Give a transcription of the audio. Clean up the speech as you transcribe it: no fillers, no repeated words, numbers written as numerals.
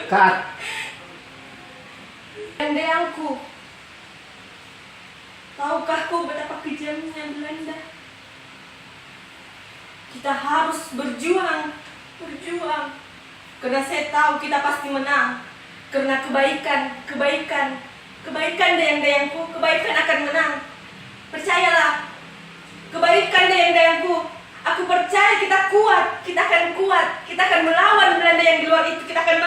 Cut. Dayangku, tahukah kau betapa kejamnya Belanda? Kita harus berjuang. Karena saya tahu kita pasti menang. Karena kebaikan dayang-dayangku, kebaikan akan menang. Percayalah, kebaikan dayang-dayangku. Aku percaya kita kuat, kita akan kuat. Kita akan melawan Belanda yang di luar itu, kita akan